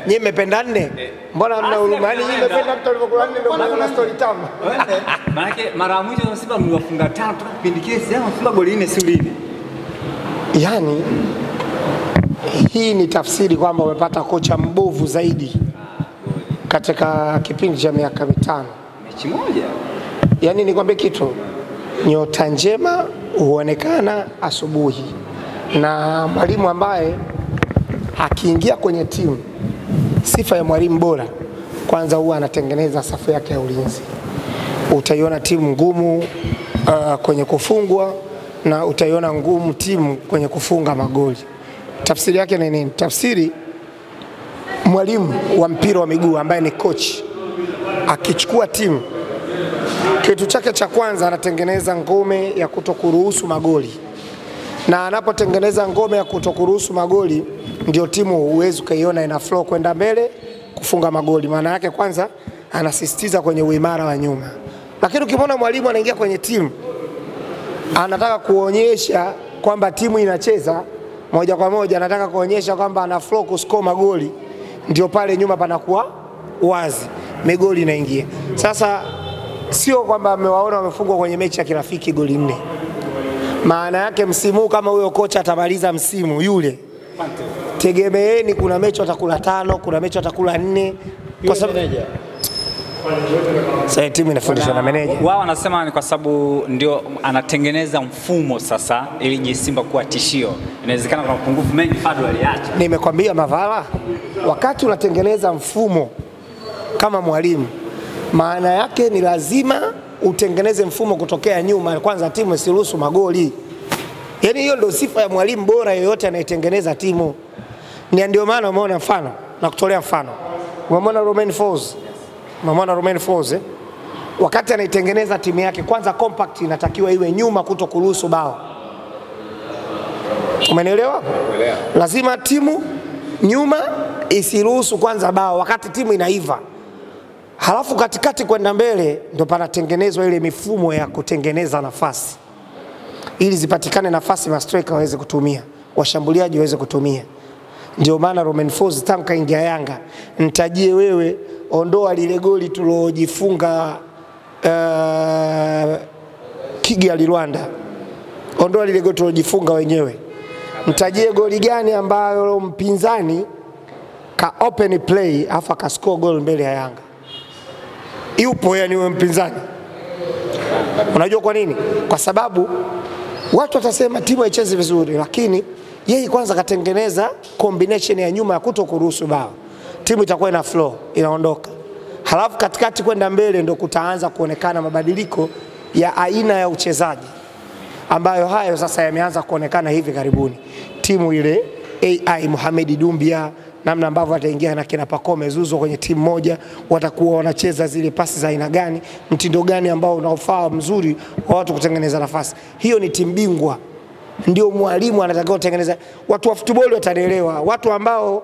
Nyie mmependa nne? Mbona mna huruma? Yaani nyie mmependa mtu alivyokuwa nne ndio mnaona story tamu. Maana mara ya mwisho Simba mliwafunga 5 toka kipindi kile sasa mfunga goli 4 si lini. Yaani hii ni tafsiri kwamba umepata kocha mbovu zaidi katika kipindi cha miaka 5. Mechi moja. Yaani nikwambie kitu, nyota njema huonekana asubuhi, na mwalimu ambaye akiingia kwenye timu, sifa ya mwalimu bora kwanza huwa anatengeneza safu yake ya ulinzi. Utaiona timu ngumu kwenye kufungwa na utaiona ngumu timu kwenye kufunga magoli. Tafsiri yake ni nini? Tafsiri, mwalimu wa mpira wa miguu ambaye ni coach akichukua timu, kitu chake cha kwanza anatengeneza ngome ya kutokuruhusu magoli, na anapotengeneza ngome ya kutokuruhusu magoli ndio timu huwezi kaiona ina flow kwenda mbele kufunga magoli. Maana yake kwanza anasisitiza kwenye uimara wa nyuma. Lakini ukimwona mwalimu anaingia kwenye timu anataka kuonyesha kwamba timu inacheza moja kwa moja, anataka kuonyesha kwamba ana flow kuscore magoli, ndio pale nyuma panakuwa wazi, magoli inaingia. Sasa sio kwamba amewaona wamefungwa kwenye mechi ya kirafiki goli 4. Maana yake msimu kama huyo kocha atamaliza msimu yule, tegemeeni kuna mechi atakula 5, kuna mechi atakula 4 kwa sababu sasa timu inafundishwa na meneja. Wao wanasema ni kwa sababu ndio anatengeneza mfumo sasa ili Simba kuwa tishio. Inawezekana kuna mapungufu mengi Fadu aliacha. Nimekwambia Mavala, wakati unatengeneza mfumo kama mwalimu, maana yake ni lazima utengeneze mfumo kutokea nyuma, kwanza timu isiruhusu magoli. Yaani hiyo ndio sifa ya mwalimu bora yoyote anayetengeneza timu. Ndio maana umeona mfano, na kutolea mfano. Umeona Romain Folz? Umeona Romain Folz? Wakati anaitengeneza timu yake, kwanza compact inatakiwa iwe nyuma kutokuruhusu bao. Umenielewa? Lazima timu nyuma isiruhusu kwanza bao wakati timu inaiva. Halafu katikati kwenda mbele ndio panatengenezwa ile mifumo ya kutengeneza nafasi, ili zipatikane nafasi ma striker waweze kutumia, washambuliaji waweze kutumia. Ndio maana Romain Folz tanka ingia Yanga, nitajie wewe, ondoa lile goli tulojifunga Kigali Rwanda, ondoa lile goli tulojifunga wenyewe, nitajie goli gani ambayo mpinzani ka open play afa ka score goal mbele ya Yanga? Yupo yani wewe mpinzani. Unajua kwa nini? Kwa sababu watu watasema timu haichezi vizuri, lakini yeye kwanza katengeneza combination ya nyuma ya kutokuruhusu bao. Timu itakuwa ina flow, inaondoka. Halafu katikati kwenda mbele ndio kutaanza kuonekana mabadiliko ya aina ya uchezaji, ambayo hayo sasa yameanza kuonekana hivi karibuni. Timu ile AI Mohamed Dumbia, namna ambavyo ataingia na kina Pacome Zuzo kwenye timu moja, watakuwa wanacheza zile pasi za aina gani, mtindo gani ambao unaofaa mzuri wa watu kutengeneza nafasi. Hiyo ni timu bingwa. Ndio mwalimu anatakiwa kutengeneza. Watu wa football watanielewa. Watu ambao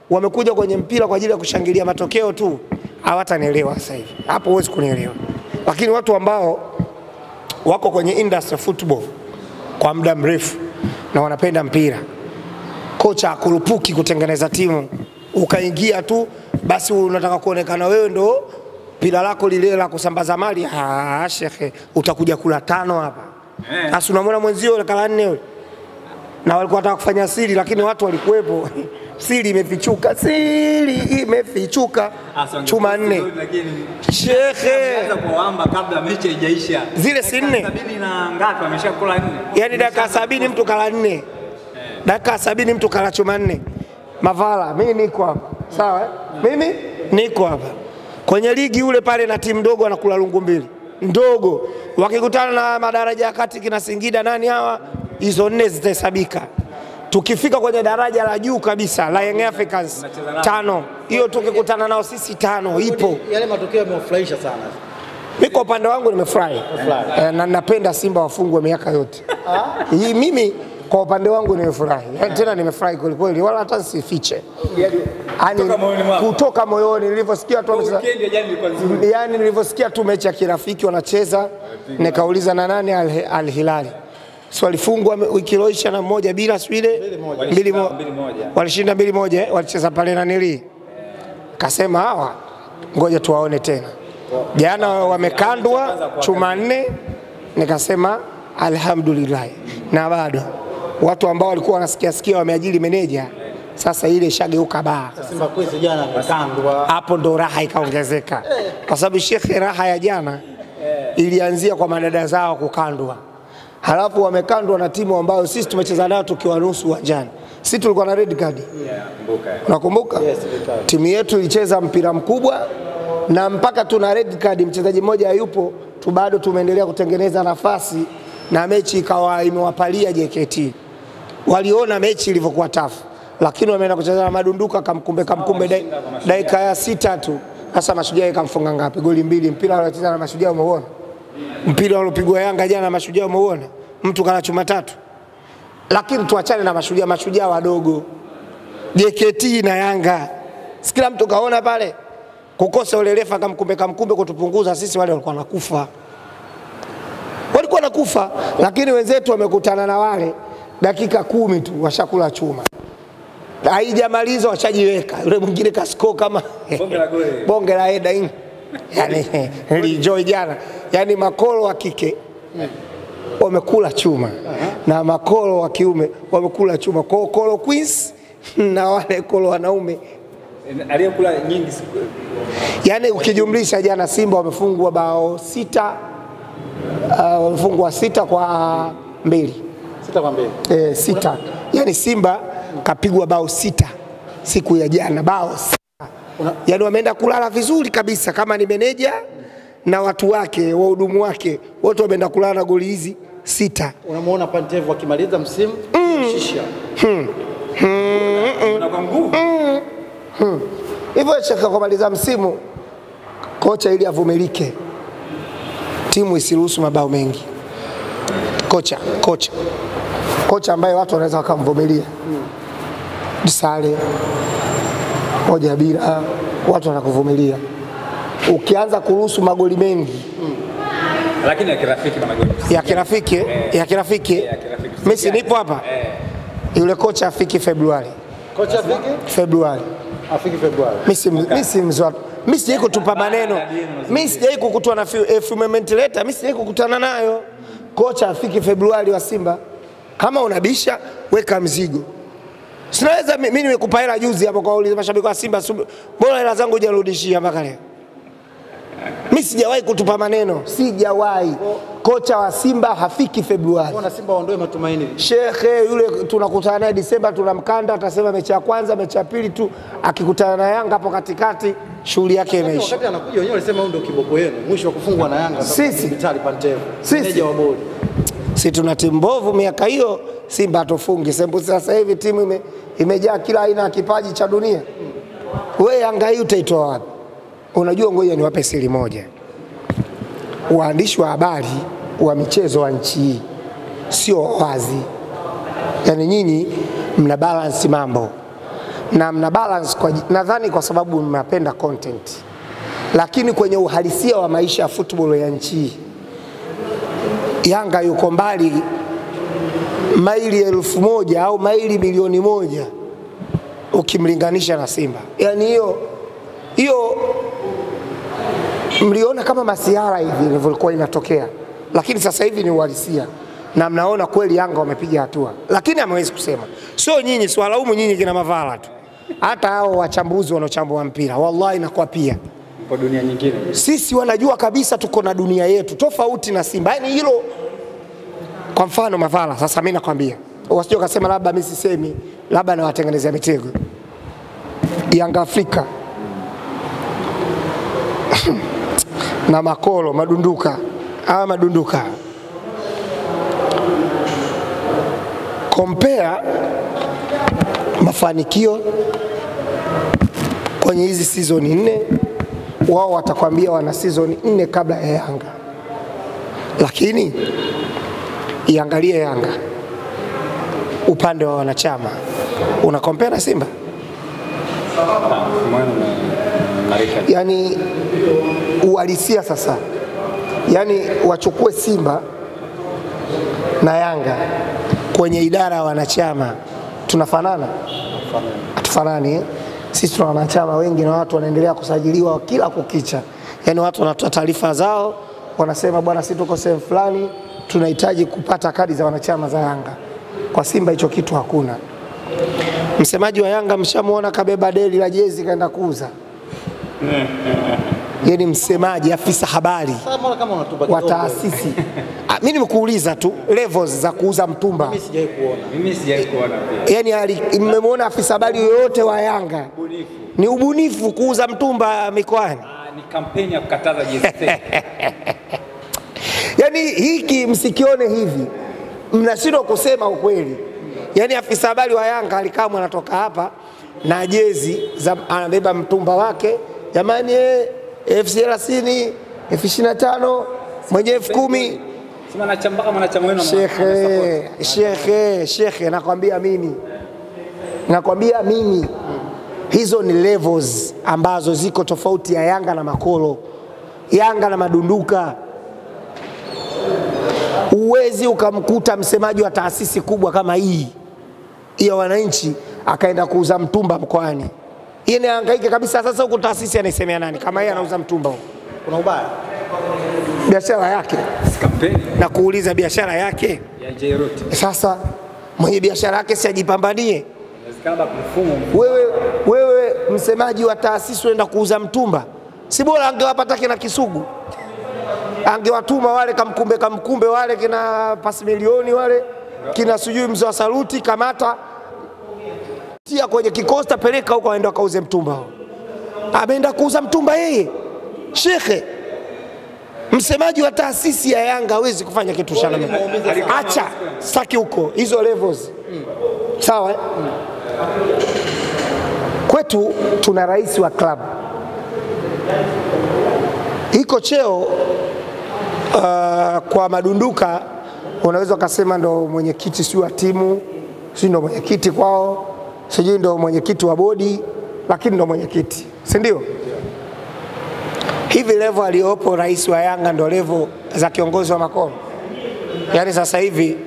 wamekuja kwenye mpira kwa ajili ya kushangilia matokeo tu hawatanielewa sasa hivi. Hapo huwezi kunielewa. Lakini watu ambao wako kwenye industry football kwa muda mrefu na wanapenda mpira, kocha akurupuki kutengeneza timu, ukaingia tu basi unataka kuonekana wewe ndo pila lako lile la kusambaza mali. Shekhe, utakuja kula 5 hapa. Sasa unamwona mwenzio kala 4 yule, na walikuwa wanataka kufanya siri lakini watu walikuwepo. Siri imefichuka, chuma 4. Shekhe, anza kuamba kabla mechi haijaisha. Zile si 4. 70 na ngapi ameshakula 4. Yaani dakika 70 mtu kala 4. Dakika 70 mtu kala chuma 4. Mavala, mimi niko hapa. Sawa? Mimi niko hapa. Kwenye ligi ule pale na timu ndogo anakula lungu 2. Ndogo. Wakikutana na madaraja ya kati kina Singida nani hawa, hizo 4 zitahesabika. Tukifika kwenye daraja la juu kabisa la Young Africans 5, hiyo tukikutana nao sisi 5 ipo. Yale matokeo yamefurahisha sana. Mimi kwa upande wangu nimefurahi. Na napenda Simba wafungwe miaka yote. Hii mimi kwa upande wangu nimefurahi. Tena nimefurahi kweli kweli, wala hata sifiche. Kutoka moyoni nilivyosikia tu nilivyosikia tu mechi ya kirafiki wanacheza, nikauliza na nani Al Hilali. Si walifungwa wiki iliyosha na moja bila swile 2-1. Walishinda 2-1, walicheza pale na nili. Kasema hawa ngoja tuwaone tena. Jana wamekandwa chuma 4, nikasema alhamdulillah. Na bado watu ambao walikuwa wanasikia wameajiri meneja, sasa ile shageuka baa. Simba Queens jana wamekandwa. Hapo ndo raha ikaongezeka. Kwa sababu shekhe, raha ya jana ilianzia kwa madada zao kukandwa. Halafu wamekandwa na timu ambayo sisi tumecheza nayo tukiwa nusu uwanjani. Sisi tulikuwa na red card. Unakumbuka? Yes, timu yetu ilicheza mpira mkubwa na mpaka tuna red card, mchezaji mmoja hayupo, tu bado tumeendelea kutengeneza nafasi na mechi ikawa imewapalia JKT. Waliona mechi ilivyokuwa tafu, lakini wameenda kucheza na Madunduka kamkumbe dakika ya 6 tu. Sasa Mashujaa ikamfunga ngapi? Goli 2. Mpira waliocheza na Mashujaa umeona? Mpira waliopigwa Yanga jana na Mashujaa umeona? Mtu kana chuma 3. Lakini tuachane na Mashujaa wadogo. JKT na Yanga. Kila mtu kaona pale kukosa ule refa kamkumbe kutupunguza sisi, wale walikuwa nakufa. Walikuwa nakufa, lakini wenzetu wamekutana na wale dakika 10 tu washakula chuma. Haijamaliza washajiweka. Yule mwingine kasko kama bonge la heda hii. Yani enjoy jana. Yani makolo wa kike wamekula chuma na makolo wa kiume wamekula chuma. Kolo Queens na wale kolo wanaume aliyekula nyingi siku. Yani ukijumlisha jana Simba wamefungwa bao 6, wamefungwa 6 kwa 2. 6 kwa 2. 6. Yani Simba kapigwa bao 6 siku ya jana, bao 6. Yani wameenda kulala vizuri kabisa, kama ni meneja na watu wake, wahudumu wake, wote wameenda kulala na goli hizi 6. Unamuona Pantev akimaliza msimu shisha. Unakuwa nguvu. Hivyo shaka kumaliza msimu, kocha ili avumilike, timu isiruhusu mabao mengi. Kocha ambaye watu wanaweza wakamvumilia. Sare 1-0, watu wanakuvumilia. Ukianza kuruhusu magoli mengi, lakini ya kirafiki kama goli. Ya kirafiki. Messi nipo hapa. Yule kocha afiki Februari. Kocha afiki Februari. Messi mzwa. Mimi sijai kutupa maneno. Mimi sijai kukutwa na fulfillment letter, mimi sijai kukutana nayo. Kocha afiki Februari wa Simba. Kama unabisha, weka mzigo. Sinaweza mimi nimekupa hela juzi hapo kwa uliza mashabiki wa Simba, bora hela zangu hujarudishia mpaka leo. Mimi sijawahi kutupa maneno, sijawahi. Kocha wa Simba hafiki Februari. Mbona Simba waondoe matumaini? Shekhe yule tunakutana naye Disemba, tunamkanda, atasema mechi ya kwanza, mechi ya pili tu, akikutana na Yanga hapo katikati shughuli yake imeisha. Wakati anakuja wenyewe walisema huyo ndio kiboko yenu, mwisho wa kufungwa na Yanga sisi Vitali Pantev, meneja wa bodi. Sisi tuna timu mbovu miaka hiyo, Simba atofungi. Sasa hivi timu imejaa kila aina ya kipaji cha dunia. Wewe Yanga hii utaitoa wapi? Unajua, ngoja niwape siri moja. Waandishi wa habari wa michezo wa nchi hii sio wazi. Yani nyinyi mna balance mambo. Na mna balance nadhani kwa sababu mnapenda content. Lakini kwenye uhalisia wa maisha ya football ya nchi hii, Yanga yuko mbali maili 1000 au maili milioni 1 ukimlinganisha na Simba. Yani hiyo mliona kama masiara hivi ilivyokuwa inatokea, lakini sasa hivi ni uhalisia na mnaona kweli Yanga wamepiga hatua. Lakini amewezi kusema, sio nyinyi, siwalaumu nyinyi kina Mavala tu, hata hao wachambuzi wanaochambua mpira wallahi nakuwa pia kwa dunia nyingine. Sisi wanajua kabisa tuko na dunia yetu tofauti na Simba. Yani hilo, kwa mfano Mavala, sasa mimi nakwambia, wasije kusema labda mimi sisemi, labda na watengenezea mitego. Yanga Afrika na makolo Madunduka compare mafanikio kwenye hizi season 4, wao watakwambia wana season 4 kabla ya Yanga. Lakini iangalie Yanga upande wa wanachama, una compare na Simba? Yani uhalisia sasa, yani wachukue Simba na Yanga kwenye idara ya wanachama tunafanana? Hatufanani eh? Sisi tuna wanachama wengi na watu wanaendelea kusajiliwa kila kukicha. Yaani watu wanatoa taarifa zao, wanasema bwana sisi tuko sehemu fulani tunahitaji kupata kadi za wanachama za Yanga. Kwa Simba hicho kitu hakuna. Msemaji wa Yanga mshamuona kabeba deli la jezi kaenda kuuza. Yaani msemaji, afisa habari wa taasisi. Mimi nimekuuliza tu levels za kuuza mtumba. Mimi sijawahi kuona pia. Yaani mmemwona afisa habari yoyote wa Yanga? Ni ubunifu kuuza mtumba mikoani. Ni kampeni ya kukataza jezi fake. Yaani hiki msikione hivi. Mnashindwa kusema ukweli. Yaani afisa habari wa Yanga alikamwa anatoka hapa na jezi za anabeba mtumba wake. Jamani F30, F25, mwenye F10. Sima anachambaka mwanachama wenu. Shekhe nakwambia mimi hizo ni levels ambazo ziko tofauti ya Yanga na Makolo, Yanga na Madunduka. Uwezi ukamkuta msemaji wa taasisi kubwa kama hii ya wananchi akaenda kuuza mtumba mkoani. Yeye anahangaika kabisa. Sasa huko taasisi anaisemea nani kama yeye anauza mtumba huko? Kuna ubaya. Biashara yake. Kampeni. Na kuuliza biashara yake ya Jairut. Sasa mwenye biashara yake si ajipambanie. Inawezekana kumfumo. Wewe msemaji wa taasisi unaenda kuuza mtumba. Si bora angewapata kina Kisugu. Angewatuma wale kamkumbe wale kina pasi milioni wale kina sujui mzee wa saluti kamata tia kwenye kikosta peleka huko aenda kauze mtumba. Ameenda kuuza mtumba yeye. Shekhe, msemaji wa taasisi ya Yanga hawezi kufanya kitu shana. Acha saki huko hizo levels. Sawa? Kwetu tuna rais wa club. Iko cheo kwa Madunduka unaweza kusema ndo mwenyekiti si wa timu, si ndo mwenyekiti kwao, sijui ndo mwenyekiti wa bodi, lakini ndo mwenyekiti, si ndio? Hivi level aliopo rais wa Yanga ndo level za kiongozi wa Makolo. Yaani sasa hivi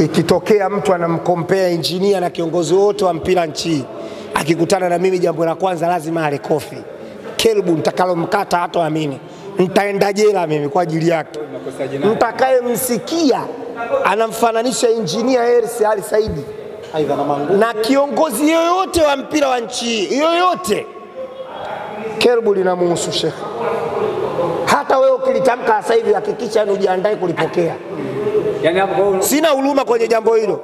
ikitokea mtu anamkompea engineer na kiongozi wote wa mpira nchi, akikutana na mimi jambo la kwanza lazima ale kofi. Kelbu nitakalomkata hataamini. Nitaenda jela mimi kwa ajili yake. Mtakaye msikia anamfananisha engineer Hersi Ali Saidi na kiongozi yoyote wa mpira wa nchi yoyote, Kelbu linamuhusu Sheikh. Hata wewe ukilitamka sasa hivi hakikisha ujiandae kulipokea. Yaani hapo sina huruma kwenye jambo hilo.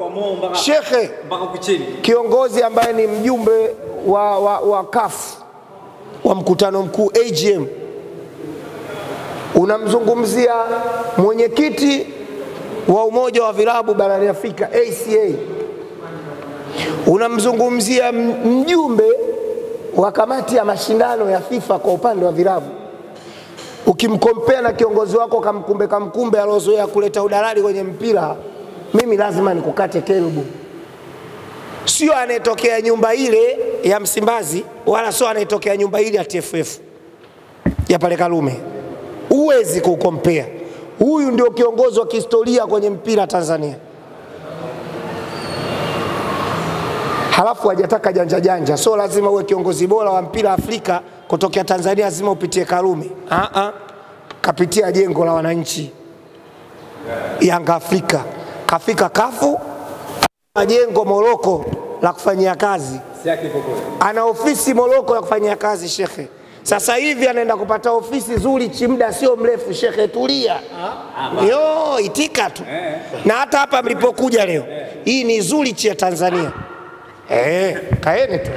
Sheikh mpaka kuchini. Kiongozi ambaye ni mjumbe wa CAF wa mkutano mkuu AGM, unamzungumzia mwenyekiti wa umoja wa vilabu barani Afrika ACA, unamzungumzia mjumbe wa kamati ya mashindano ya FIFA kwa upande wa vilabu. Ukimkompea na kiongozi wako kamkumbe alozoea kuleta udalali kwenye mpira, mimi lazima nikukate Kelbu. Sio anayetokea nyumba ile ya Msimbazi wala sio anayetokea nyumba ile ya TFF ya pale Karume. Uwezi kukompea. Huyu ndio kiongozi wa kihistoria kwenye mpira Tanzania. Halafu hajataka janja. So lazima uwe kiongozi bora wa mpira Afrika kutokea Tanzania, lazima upitie Karume. Kapitia jengo la wananchi Yanga Afrika. Kafika Kafu, jengo Moroko la kufanyia kazi. Ana ofisi Moroko ya kufanyia kazi shekhe. Sasa hivi anaenda kupata ofisi nzuri muda sio mrefu shekhe, tulia. Yo itika tu. Na hata hapa mlipokuja leo, hii ni nzuri ya Tanzania. Kaeni tu.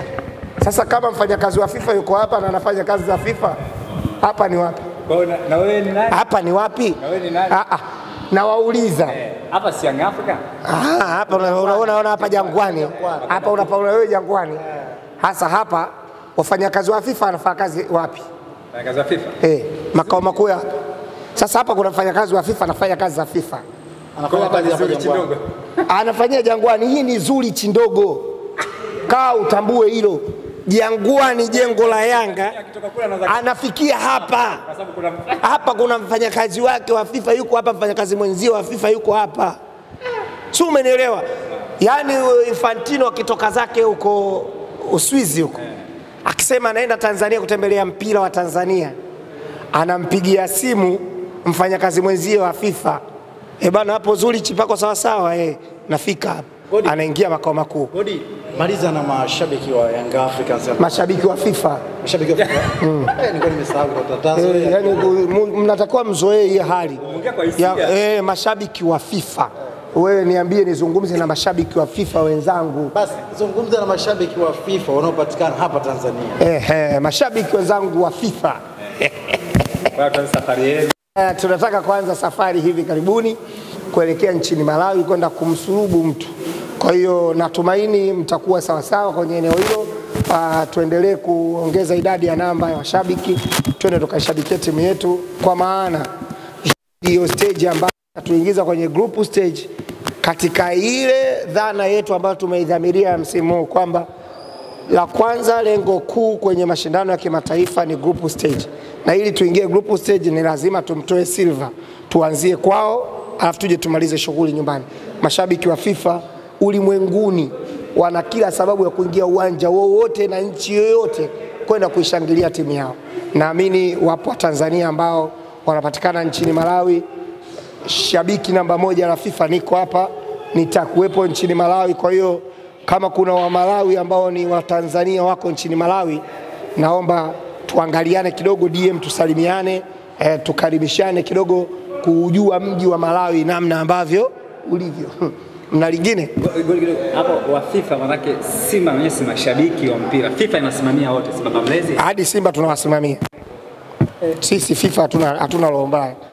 Sasa kama mfanyakazi wa FIFA yuko hapa na anafanya kazi za FIFA, hapa ni wapi? Na wewe ni nani? Hapa ni wapi? Na wewe ni nani? Na wauliza. Hapa si Young Africa? Hapa unaona hapa Jangwani. Hapa unapaona wewe Jangwani. Hasa hapa wafanyakazi wa FIFA anafanya kazi wapi? Wafanyakazi wa FIFA? Makao makuu hapa. Sasa hapa kuna mfanyakazi wa FIFA anafanya kazi za FIFA. Anafanya kazi za Jangwani. Anafanyia Jangwani. Hii ni nzuri ndogo. Kaa utambue hilo. Jangwani jengo la Yanga, anafikia hapa. Hapa kuna mfanyakazi wake wa FIFA yuko hapa, mfanyakazi mwenzio wa FIFA yuko hapa. Si umenielewa? Yaani Infantino akitoka zake huko Uswizi huko, akisema anaenda Tanzania kutembelea mpira wa Tanzania, anampigia simu mfanyakazi mwenzio wa FIFA. Bana hapo Zulich pako sawa sawa, nafika hapa. Anaingia makao makuu. Godi, maliza na mashabiki wa Young Africans. Mashabiki wa FIFA. Mashabiki wa FIFA. Nilikuwa nimesahau kwa tatazo. Yaani mnatakiwa mzoee hii hali. Mashabiki wa FIFA. Wewe niambie nizungumze na mashabiki wa FIFA wenzangu. Basi zungumza na mashabiki wa FIFA wanaopatikana hapa Tanzania. Mashabiki wenzangu wa FIFA. Kwa safari yetu tunataka kuanza safari hivi karibuni kuelekea nchini Malawi kwenda kumsulubu mtu. Kwa hiyo natumaini mtakuwa sawa sawa kwenye eneo hilo. Tuendelee kuongeza idadi ya namba ya washabiki, twende tukaishabikia timu yetu, kwa maana hiyo stage ambayo tuingiza kwenye group stage katika ile dhana yetu ambayo tumeidhamiria msimu huu, kwamba la kwanza lengo kuu kwenye mashindano ya kimataifa ni group stage. Na ili tuingie group stage ni lazima tumtoe Silva, tuanzie kwao alafu tuje tumalize shughuli nyumbani. Mashabiki wa FIFA ulimwenguni wana kila sababu ya kuingia uwanja wowote na nchi yoyote kwenda kuishangilia timu yao. Naamini wapo Tanzania ambao wanapatikana nchini Malawi. Shabiki namba 1 la FIFA niko hapa, nitakuwepo nchini Malawi. Kwa hiyo kama kuna wa Malawi ambao ni wa Tanzania wako nchini Malawi, naomba tuangaliane kidogo DM, tusalimiane, tukaribishane kidogo kujua mji wa Malawi namna ambavyo ulivyo. Mna lingine? Hapo wa FIFA manake Simba wenyewe si mashabiki wa mpira. FIFA inasimamia wote, Simba mlezi. Hadi Simba tunawasimamia. Sisi FIFA hatuna roho mbaya.